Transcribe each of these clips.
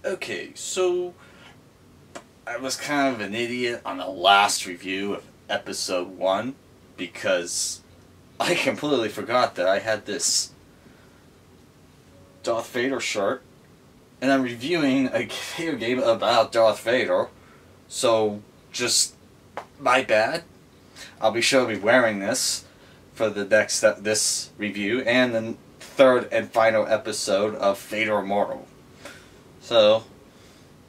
Okay, so I was kind of an idiot on the last review of episode 1 because I completely forgot that I had this Darth Vader shirt and I'm reviewing a video game about Darth Vader, so just my bad. I'll be sure to be wearing this for the next this review and the third and final episode of Vader Immortal. So,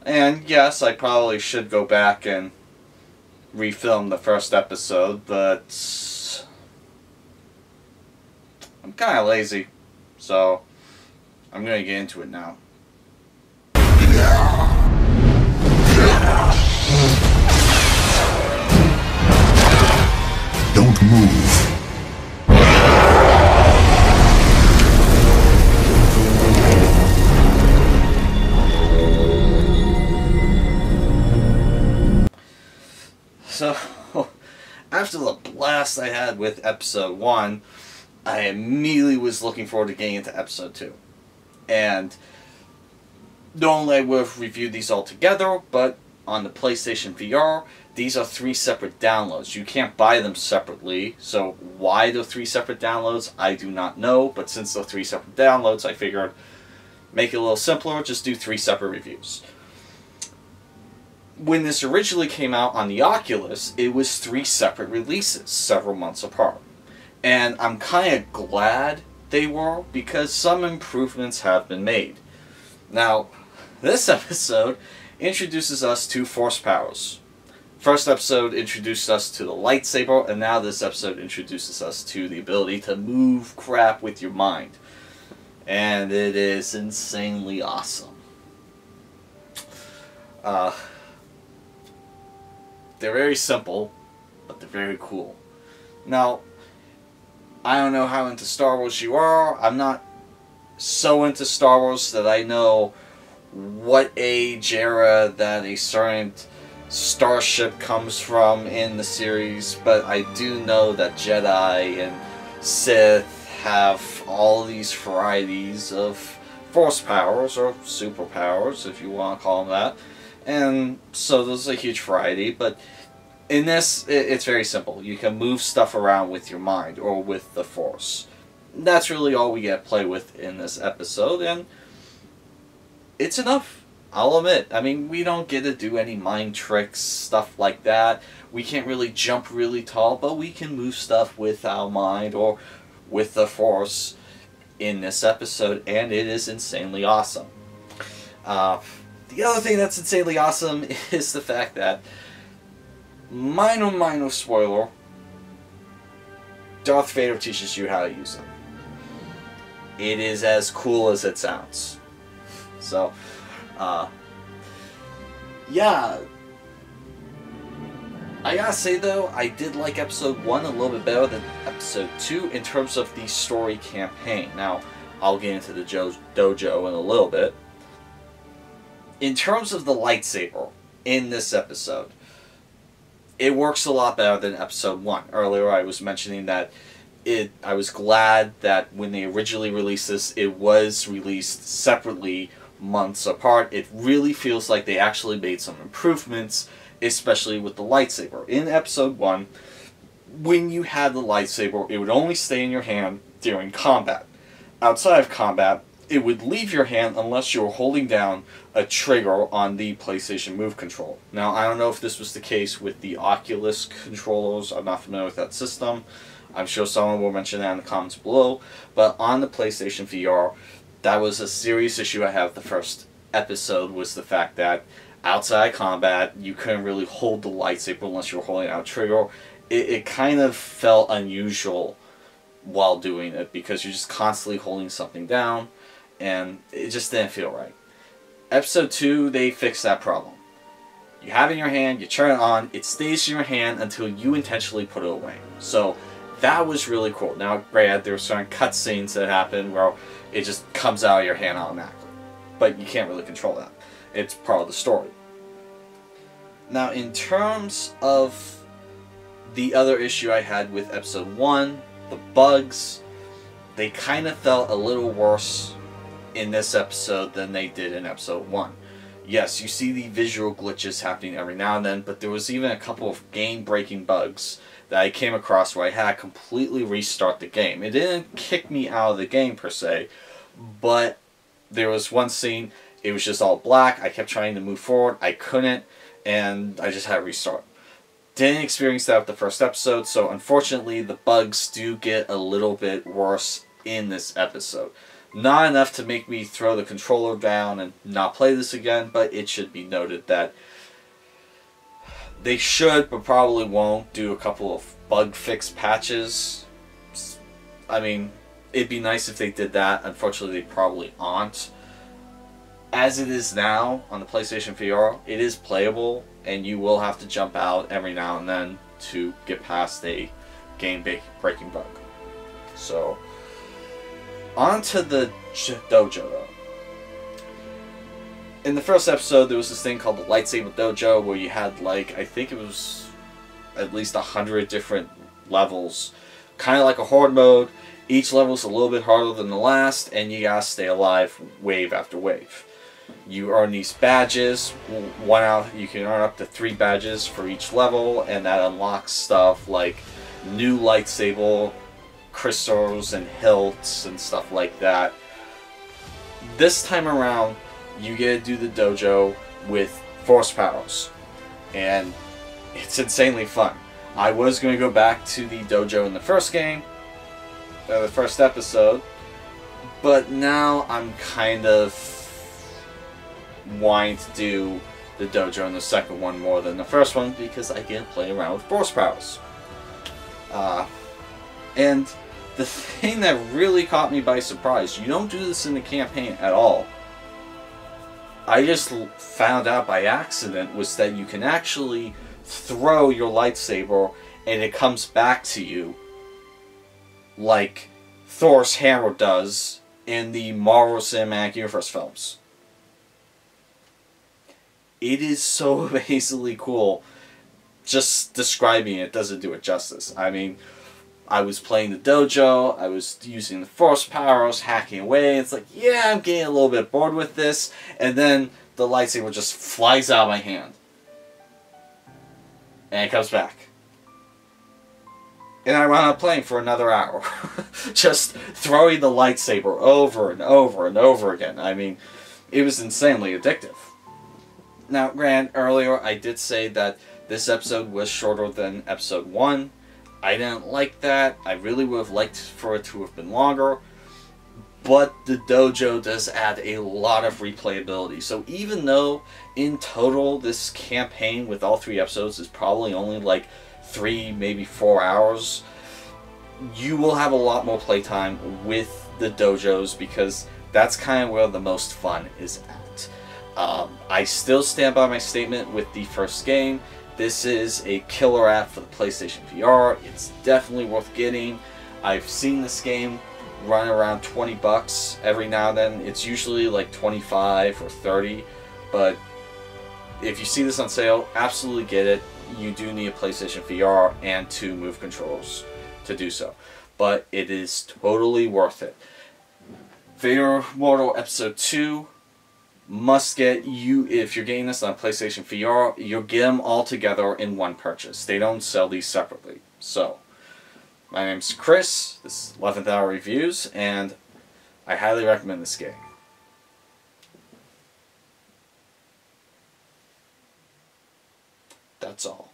and yes, I probably should go back and refilm the first episode, but I'm kind of lazy, so I'm going to get into it now. Don't move. So, after the blast I had with episode 1, I immediately was looking forward to getting into episode 2. And normally I would have reviewed these all together, but on the PlayStation VR, these are 3 separate downloads. You can't buy them separately, so why the 3 separate downloads, I do not know, but since they're 3 separate downloads, I figured make it a little simpler, just do 3 separate reviews. When this originally came out on the Oculus, it was 3 separate releases, several months apart. And I'm kind of glad they were, because some improvements have been made. Now, this episode introduces us to Force powers. First episode introduced us to the lightsaber, and now this episode introduces us to the ability to move crap with your mind. And it is insanely awesome. They're very simple, but they're very cool. Now, I don't know how into Star Wars you are. I'm not so into Star Wars that I know what age era that a certain starship comes from in the series, but I do know that Jedi and Sith have all these varieties of force powers, or superpowers if you want to call them that. And so there's a huge variety, but in this, it's very simple. You can move stuff around with your mind, or with the Force. That's really all we get to play with in this episode, and it's enough, I'll admit. I mean, we don't get to do any mind tricks, stuff like that. We can't really jump really tall, but we can move stuff with our mind, or with the Force in this episode, and it is insanely awesome. The other thing that's insanely awesome is the fact that, minor spoiler, Darth Vader teaches you how to use them. It is as cool as it sounds. So, yeah. I gotta say though, I did like episode 1 a little bit better than episode 2 in terms of the story campaign. Now, I'll get into the dojo in a little bit. In terms of the lightsaber in this episode, it works a lot better than episode 1. Earlier I was mentioning that I was glad that when they originally released this, it was released separately months apart. It really feels like they actually made some improvements, especially with the lightsaber. In episode 1, when you had the lightsaber, it would only stay in your hand during combat. Outside of combat, it would leave your hand unless you were holding down a trigger on the PlayStation Move control. Now, I don't know if this was the case with the Oculus controllers. I'm not familiar with that system. I'm sure someone will mention that in the comments below. But on the PlayStation VR, that was a serious issue I had with the first episode, was the fact that outside combat, you couldn't really hold the lightsaber unless you were holding out a trigger. It kind of felt unusual while doing it, because you're just constantly holding something down, and it just didn't feel right. Episode 2, they fixed that problem. You have it in your hand, you turn it on, it stays in your hand until you intentionally put it away. So that was really cool. Now, granted, there were certain cutscenes that happen where it just comes out of your hand automatically, but you can't really control that. It's part of the story. Now, in terms of the other issue I had with episode 1, the bugs, they kind of felt a little worse in this episode than they did in episode 1. Yes, you see the visual glitches happening every now and then, but there was even a couple of game-breaking bugs that I came across where I had to completely restart the game. It didn't kick me out of the game per se, but there was one scene, it was just all black, I kept trying to move forward, I couldn't, and I just had to restart. Didn't experience that with the first episode, so unfortunately the bugs do get a little bit worse in this episode. Not enough to make me throw the controller down and not play this again, but it should be noted that they should, but probably won't, do a couple of bug fix patches. I mean, it'd be nice if they did that. Unfortunately, they probably aren't. As it is now on the PlayStation VR, it is playable, and you will have to jump out every now and then to get past a game-breaking bug. So, on to the dojo, though. In the first episode, there was this thing called the Lightsaber Dojo, where you had, like, I think it was at least 100 different levels. Kind of like a horde mode. Each level's a little bit harder than the last, and you gotta stay alive wave after wave. You earn these badges. You can earn up to 3 badges for each level, and that unlocks stuff like new lightsaber crystals and hilts and stuff like that. This time around, you get to do the dojo with force powers, and it's insanely fun. I was going to go back to the dojo in the first game, the first episode, but now I'm kind of wanting to do the dojo in the second one more than the first one because I get to play around with force powers. And the thing that really caught me by surprise, you don't do this in the campaign at all. I just found out by accident was that you can actually throw your lightsaber and it comes back to you like Thor's hammer does in the Marvel Cinematic Universe films. It is so amazingly cool. Just describing it doesn't do it justice. I mean, I was playing the dojo, I was using the force powers, hacking away. It's like, yeah, I'm getting a little bit bored with this. And then the lightsaber just flies out of my hand. And it comes back. And I wound up playing for another hour. Just throwing the lightsaber over and over and over again. I mean, it was insanely addictive. Now, Grant, earlier I did say that this episode was shorter than episode 1. I didn't like that. I really would have liked for it to have been longer. But the dojo does add a lot of replayability. So even though in total this campaign with all 3 episodes is probably only like 3, maybe 4 hours, you will have a lot more playtime with the dojos because that's kind of where the most fun is at. I still stand by my statement with the first game. This is a killer app for the PlayStation VR. It's definitely worth getting. I've seen this game run around 20 bucks every now and then. It's usually like 25 or 30, but if you see this on sale, absolutely get it. You do need a PlayStation VR and 2 move controls to do so, but it is totally worth it. Vader Immortal Episode 2 must get you, if you're getting this on PlayStation VR, you'll get them all together in one purchase. They don't sell these separately. So, my name's Chris, this is 11th Hour Reviews, and I highly recommend this game. That's all.